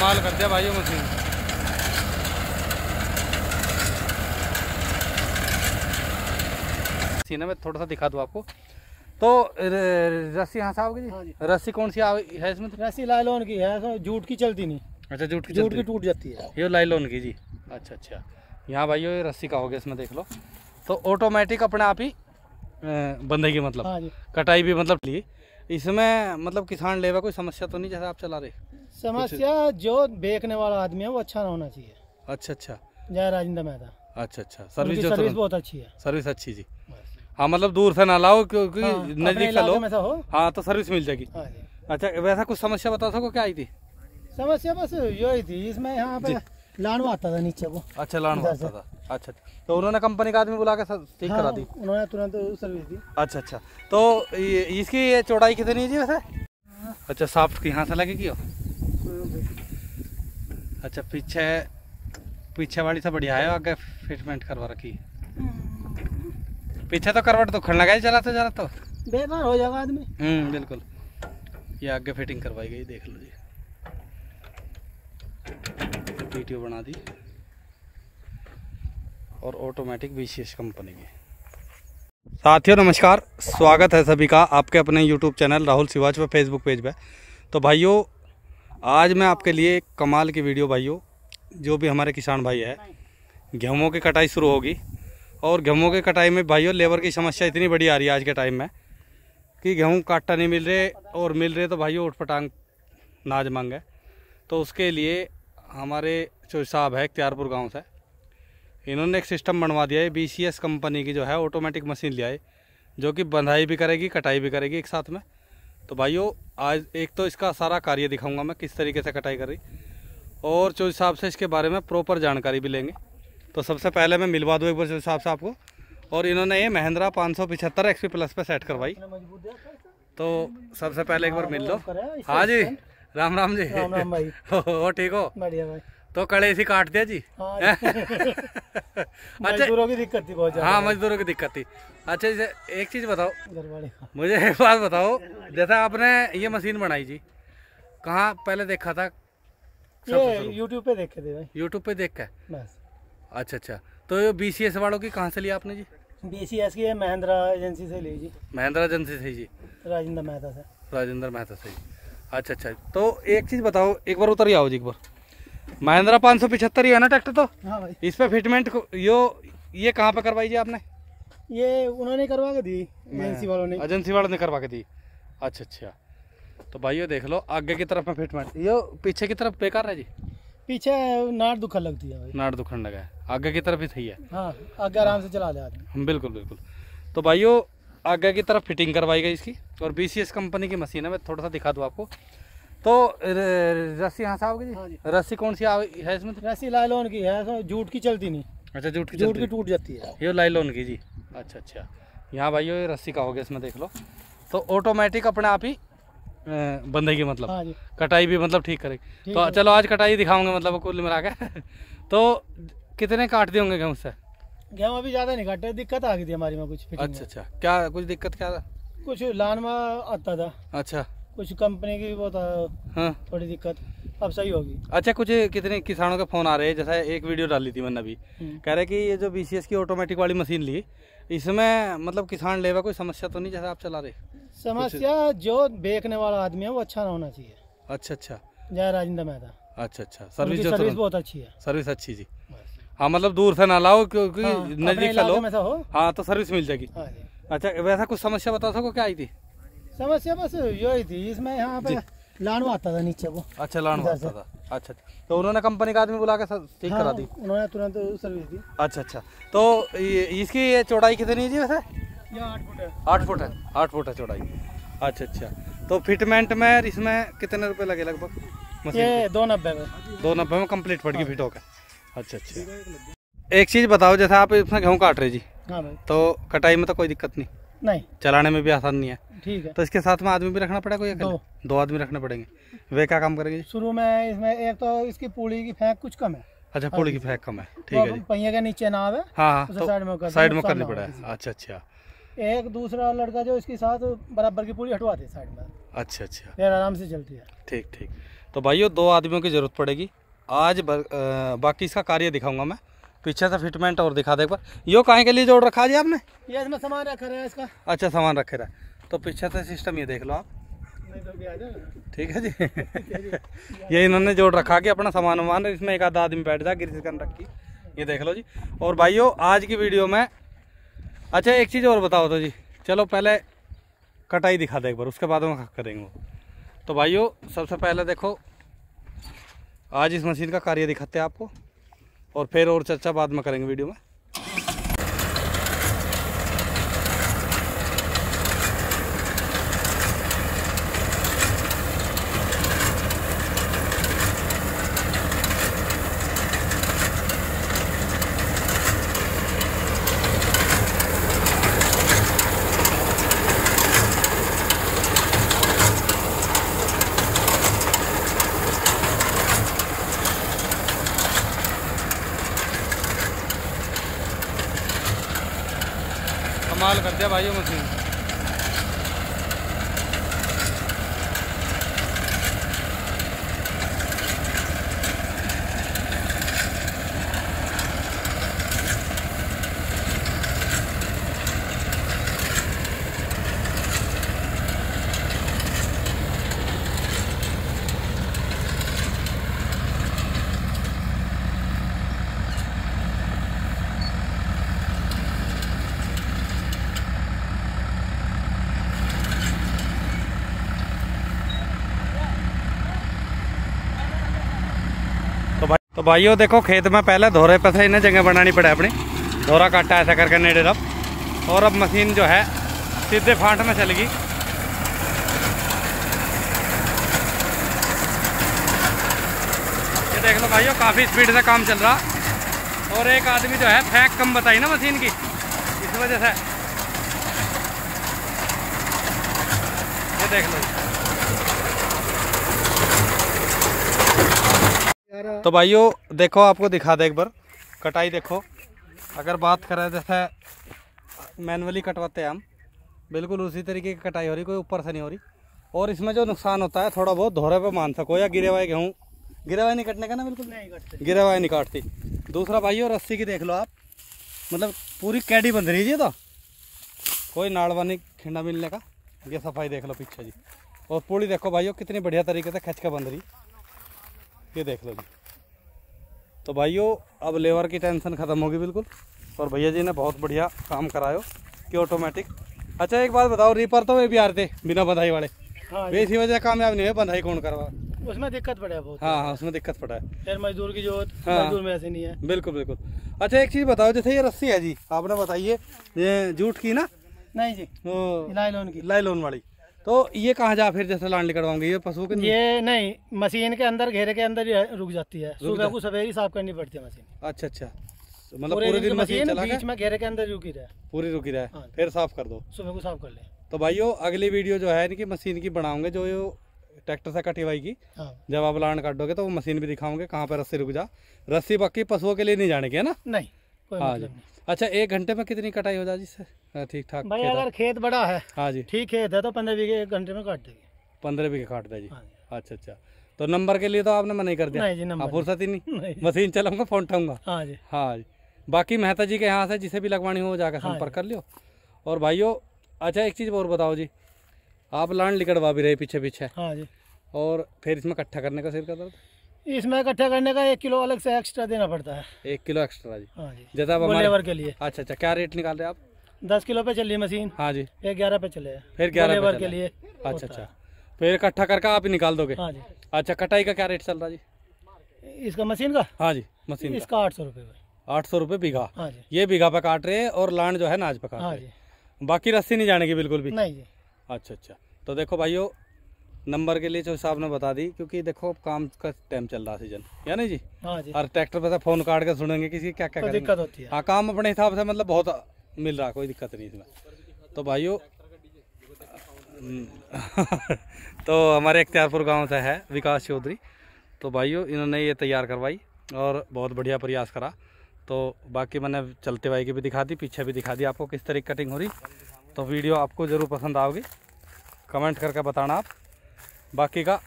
कमाल कर दिया भाइयों मशीन। सीने में थोड़ा सा दिखा दूँ आपको। तो रस्सी यहाँ से आओगी जी? हाँ जी। रस्सी कौन सी है इसमें? रस्सी लाइलॉन की है, जूट की चलती नहीं। अच्छा, जूट की टूट जाती है। ये लाइलॉन की जी। अच्छा अच्छा, यहाँ भाइयों ये रस्सी का हो गया, इसमें देख लो। तो ऑटोमेटिक अपने आप ही बंधेगी, मतलब हाँ जी। कटाई भी मतलब ली इसमें, मतलब किसान लेवा कोई समस्या तो नहीं जैसे आप चला रहे? समस्या जो बेचने वाला आदमी है वो अच्छा होना चाहिए। अच्छा अच्छा, जय राजेंद्र मेहता। अच्छा अच्छा, सर्विस बहुत अच्छी है। सर्विस अच्छी जी। हाँ, मतलब दूर से ना लाओ क्योंकि नजदीक से लो। हो हाँ, तो सर्विस मिल जाएगी। हाँ जी। अच्छा, वैसा कुछ समस्या बता सको क्या आई थी? समस्या बस यही थी, इसमें यहाँ पे लानवा आता था नीचे को। अच्छा, लानवा आता था। अच्छा, तो उन्होंने कंपनी का आदमी बुला के ठीक करा दी? उन्होंने तुरंत सर्विस दी। अच्छा अच्छा, तो इसकी ये चौड़ाई कितनी है जी वैसे? अच्छा, साफ्ट की यहाँ से लगेगी हो? अच्छा, पीछे वाली से बढ़िया है, आगे फिटमेंट करवा रखी। पीछे तो करवट तो खड़ लगा चला तो बेकार हो जाएगा आदमी। बिल्कुल। ये आगे फिटिंग करवाई गई, देख लो जी। वीडियो बना दी और ऑटोमेटिक BCS कंपनी की। साथियों नमस्कार, स्वागत है सभी का आपके अपने YouTube चैनल राहुल सिवाच व फेसबुक पेज पे। तो भाइयों, आज मैं आपके लिए एक कमाल की वीडियो भाइयों, जो भी हमारे किसान भाई है, गेहूँ की कटाई शुरू होगी और गेहूँ की कटाई में भाइयों लेबर की समस्या इतनी बड़ी आ रही है आज के टाइम में कि गेहूँ काटता नहीं मिल रहे, और मिल रहे तो भाइयों उठपटांग नाज मांग है। तो उसके लिए हमारे चौधरी साहब है इख्तियारपुर गांव से, इन्होंने एक सिस्टम बनवा दिया है। BCS कंपनी की जो है ऑटोमेटिक मशीन लिया है, जो कि बंधाई भी करेगी कटाई भी करेगी एक साथ में। तो भाइयों, आज एक तो इसका सारा कार्य दिखाऊंगा मैं, किस तरीके से कटाई कर रही, और चौधरी साहब से इसके बारे में प्रॉपर जानकारी भी लेंगे। तो सबसे पहले मैं मिलवा दूँ एक बार चौधरी साहब से आपको। और इन्होंने ये महिंद्रा 575 XP प्लस पे सेट करवाई। तो सबसे पहले एक बार मिल लो। हाँ जी, राम राम जी। राम राम भाई। हो ठीक हो? बढ़िया भाई। तो कड़े इसी काट दिया जी। मजदूरों की दिक्कत थी बहुत ज्यादा। हाँ, मजदूरों की दिक्कत थी। अच्छा, एक चीज़ बताओ मुझे, एक बात बताओ, जैसा आपने ये मशीन बनाई जी, कहाँ पहले देखा था? ये यूट्यूब पे देखे थे भाई। यूट्यूब पे देख के बस। अच्छा अच्छा, तो ये BCS वालों की कहाँ से लिया आपने जी? BCS की महिंद्रा एजेंसी से ली जी। महिंद्रा एजेंसी से जी? राजेंद्र मेहता से। राजेंद्र मेहता से। अच्छा अच्छा, तो एक चीज़ बताओ, एक बार उतर आओ जी एक बार। महिंद्रा 575 ही है ना ट्रैक्टर? तो हाँ भाई। इस पे फिटमेंट ये कहाँ पे करवाई जी आपने? ये उन्होंने करवा के दी, एजेंसी वालों ने करवा के दी। अच्छा अच्छा, तो भाइयों देख लो, आगे की तरफ में फिटमेंट, ये पीछे की तरफ बेकार है जी? पीछे नाड़ दुखन लगती है भाई। नाड़ दुखन लगा है, आगे की तरफ ही सही है। हाँ, आगे आराम से चला ले आदमी। बिल्कुल बिल्कुल। तो भाइयों, आगे की तरफ फिटिंग करवाई गई इसकी, और BCS कंपनी की मशीन है। मैं थोड़ा सा दिखा दूँ आपको। तो रस्सी यहाँ से आओगी जी? हाँ जी। रस्सी कौन सी है इसमें? रस्सी लाइलॉन की है, जूट की चलती नहीं। अच्छा, जूट की टूट जाती है। ये लाइलॉन की जी। अच्छा अच्छा, यहाँ भाइयों ये रस्सी का हो गया, इसमें देख लो। तो ऑटोमेटिक अपने आप ही बंधेगी, मतलब हाँ जी। कटाई भी मतलब ठीक करेगी। तो चलो आज कटाई दिखाऊंगे, मतलब कुल मिला के। तो कितने काट दिए होंगे गेहूँ से? गेहूँ अभी ज़्यादा नहीं काटे, दिक्कत आ गई थी हमारी में कुछ। अच्छा अच्छा, क्या कुछ दिक्कत क्या था? कुछ लानवा आता था। अच्छा, कुछ कंपनी की वो था। हाँ, थोड़ी दिक्कत, अब सही होगी। अच्छा, कुछ कितने किसानों के फ़ोन आ रहे हैं, जैसा एक वीडियो डाली थी मैंने अभी, कह रहे कि ये जो BCS की ऑटोमेटिक वाली मशीन ली, इसमें मतलब किसान लेवा कोई समस्या तो नहीं जैसा आप चला रहे? समस्या जो बेचने वाला आदमी है वो अच्छा होना चाहिए। अच्छा अच्छा, जय राजेंद्र मेहता। अच्छा अच्छा, सर्विस बहुत अच्छी है। सर्विस अच्छी जी। हाँ, मतलब दूर से ना लाओ क्योंकि नजदीक से लो। हाँ, तो सर्विस मिल जाएगी। अच्छा, वैसा कुछ समस्या बता सको क्या आई थी? समस्या बस यही थी, इसमें यहाँ पे लानवा आता था नीचे को। अच्छा, लानवा आता था। अच्छा, तो उन्होंने कंपनी का आदमी बुला के ठीक करा दी? उन्होंने तुरंत सर्विस दी। अच्छा अच्छा, तो इसकी ये चौड़ाई कितनी है जी वैसे? ये 8 फुट है। 8 फुट है, 8 फुट है चौड़ाई। अच्छा अच्छा, तो फिटमेंट में इसमें कितने रुपए लगे लगभग? ये 290 में। 290 में कंप्लीट पड़ गई फिट होकर? अच्छा अच्छा, एक चीज़ बताओ, जैसे आप इसमें गेहूँ काट रहे जी? हाँ भाई। तो कटाई में तो कोई दिक्कत नहीं, चलाने में भी आसान नहीं है? ठीक है। तो इसके साथ में आदमी भी रखना पड़ेगा कोई? दो आदमी रखने पड़ेंगे। वे क्या काम करेंगे? शुरू में इसमें एक तो इसकी पुली की फेंक कुछ कम है। अच्छा, पुली की फेंक कम है, ठीक है जी। पहिए के नीचे ना आवे। हाँ, तो साइड में करनी पड़े। अच्छा अच्छा, एक दूसरा लड़का जो इसके साथ बराबर की पुली हटवाते साइड में। अच्छा अच्छा, फिर आराम से चलती है। ठीक ठीक। तो भाइयों 2 आदमियों की ज़रूरत पड़ेगी आज। बाकी इसका कार्य दिखाऊंगा मैं। पीछे से फिटमेंट और दिखा दे एक बार। यो काहे के लिए जोड़ रखा जी आपने? ये इसमें सामान रखा है इसका। अच्छा, सामान रखे रहा। तो पीछे से सिस्टम ये देख लो आप। ठीक है जी। ये इन्होंने जोड़ रखा कि अपना सामान वामान इसमें एक आधा आदमी बैठ जाए, ग्रीस गन रखी। ये देख लो जी। और भाइयों आज की वीडियो में अच्छा एक चीज़ और बताओ तो जी। चलो पहले कटाई दिखा दे एक बार, उसके बाद में करेंगे वो। तो भाइयों सबसे पहले देखो आज इस मशीन का कार्य दिखाते हैं आपको, और फिर और चर्चा बाद में करेंगे वीडियो में। कमाल कर दिया भाइयों मशीन। तो भाइयों देखो खेत में पहले धोरे पे से इन्हें जगह बनानी पड़े अपनी। धोरा काटा ऐसा करके नेड़े रब, और अब मशीन जो है सीधे फांट में चलेगी। ये देख लो भाइयों काफ़ी स्पीड से काम चल रहा। और एक आदमी जो है फेंक कम बताई ना मशीन की, इस वजह से। ये देख लो। तो भाइयों देखो आपको दिखा दे एक बार कटाई। देखो अगर बात करें जैसे मैनुअली कटवाते हैं हम, बिल्कुल उसी तरीके की कटाई हो रही, कोई ऊपर से नहीं हो रही। और इसमें जो नुकसान होता है थोड़ा बहुत धोरे पे मान सको, या गिरे हुए गेहूँ, गिरे हुए नहीं कटने का ना, बिल्कुल नहीं कटते, गिरे हुए नहीं काटती। दूसरा भाइयों रस्सी की देख लो आप, मतलब पूरी कैडी बंध रही है, तो कोई नाड़वा नहीं खिंडा मिलने का। ये सफाई देख लो पीछे जी। और पूरी देखो भाइयों कितनी बढ़िया तरीके से खींच के बंध रही। ये देख लो जी। तो भाइयों अब लेबर की टेंशन ख़त्म होगी बिल्कुल। और भैया जी ने बहुत बढ़िया काम करायो कि ऑटोमेटिक। अच्छा एक बात बताओ, रीपर तो वे भी आ रहे थे बिना बंधाई वाले। हाँ, इसी वजह कामयाब नहीं है। बंधाई कौन करवा? उसमें दिक्कत पड़ा है बहुत। हाँ उसमें दिक्कत पड़ा है। फिर मजदूर की जरूरत, हाँ, मजदूर में ऐसे नहीं है। बिल्कुल बिल्कुल। अच्छा एक चीज़ बताओ, जैसे ये रस्सी है जी आपने बताइए, ये जूट की ना? नहीं जी, लाइलॉन की। लाइलॉन वाली। तो ये कहाँ जा फिर जैसे लांड निकलवाऊंगी ये पशु के? ये नहीं, मशीन के अंदर घेरे के अंदर ही रुक जाती है। सुबह को सवेरे साफ करनी पड़ती है मशीन। अच्छा अच्छा, मतलब पूरे दिन मशीन चला बीच में घेरे के अंदर रुकी रहे, पूरी रुकी रहे। हाँ, फिर साफ कर दो, सुबह को साफ कर ले। तो भाइयों अगली वीडियो जो है इनकी मशीन की बनाऊंगे, जो ये ट्रैक्टर से कटिवाई की। हाँ। जब आप लांड काटोगे तो वो मशीन भी दिखाओगे कहाँ पर रस्सी रुक जा। रस्सी बाकी पशुओं के लिए नहीं जाने की है ना? नहीं, कोई हाँ मतलब जी। नहीं। अच्छा 1 घंटे में कितनी कटाई हो जाती है ठीक ठाक? भाई अगर खेत बड़ा है, हाँ जी, ठीक खेत है तो 15 बीघे 1 घंटे में काट देगी। 15 बीघे काट दे जी। हाँ जी। अच्छा अच्छा, तो नंबर के लिए तो आपने मना ही कर दिया? नहीं जी, नंबर फुर्सत ही नहीं, नहीं। मशीन चलाऊंगा फोन उठाऊंगा। हाँ जी। हाँ जी। बाकी मेहता जी के यहाँ से जिसे भी लगवानी हो जाकर हाँ संपर्क कर लियो। और भाइयों अच्छा एक चीज़ और बताओ जी, आप लांड लिकड़वा भी रहे पीछे पीछे, हाँ जी, और फिर इसमें इकट्ठा करने का सिर का दर्द? इसमें इकट्ठा करने का 1 किलो अलग से एक्स्ट्रा देना पड़ता है। 1 किलो एक्स्ट्रा जी? हाँ जी, जैसा वो लेबर के लिए। अच्छा अच्छा, क्या रेट निकाल रहे आप? 10 किलो पे चली मशीन। हाँ जी, 11 पे चले। फिर 11 लेबर पे के चले। लिए। अच्छा अच्छा, फिर इकट्ठा करके आप ही निकाल दोगे? हाँ जी। अच्छा कटाई का क्या रेट चल रहा जी इसका मशीन का? हाँ जी मशीन इसका 800 रुपये। 800 रुपये बीघा? हाँ जी। ये बीघा पे काट रहे हैं, और लांड जो है नाज पे काट हाँ रहे हैं। जी। बाकी रस्सी नहीं जाने की बिल्कुल भी? नहीं जी। अच्छा अच्छा, तो देखो भाइयों नंबर के लिए जो साहब ने बता दी, क्योंकि देखो अब काम का टाइम चल रहा सीजन, या नहीं जी? हाँ जी। और ट्रैक्टर पे से फोन काट के सुनेंगे किसी क्या क्या तो करेंगे। दिक्कत होती है। हाँ काम अपने हिसाब से मतलब बहुत मिल रहा, कोई दिक्कत नहीं इसमें। तो भाइयों तो हमारे अख्तियारपुर गांव से है विकास चौधरी। तो भाइयों इन्होंने ये तैयार करवाई और बहुत बढ़िया प्रयास करा। तो बाकी मैंने चलते हुए की भी दिखा दी, पीछे भी दिखा दी आपको किस तरीके कटिंग हो रही। तो वीडियो आपको ज़रूर पसंद आओगी, कमेंट करके बताना आप। बाकी का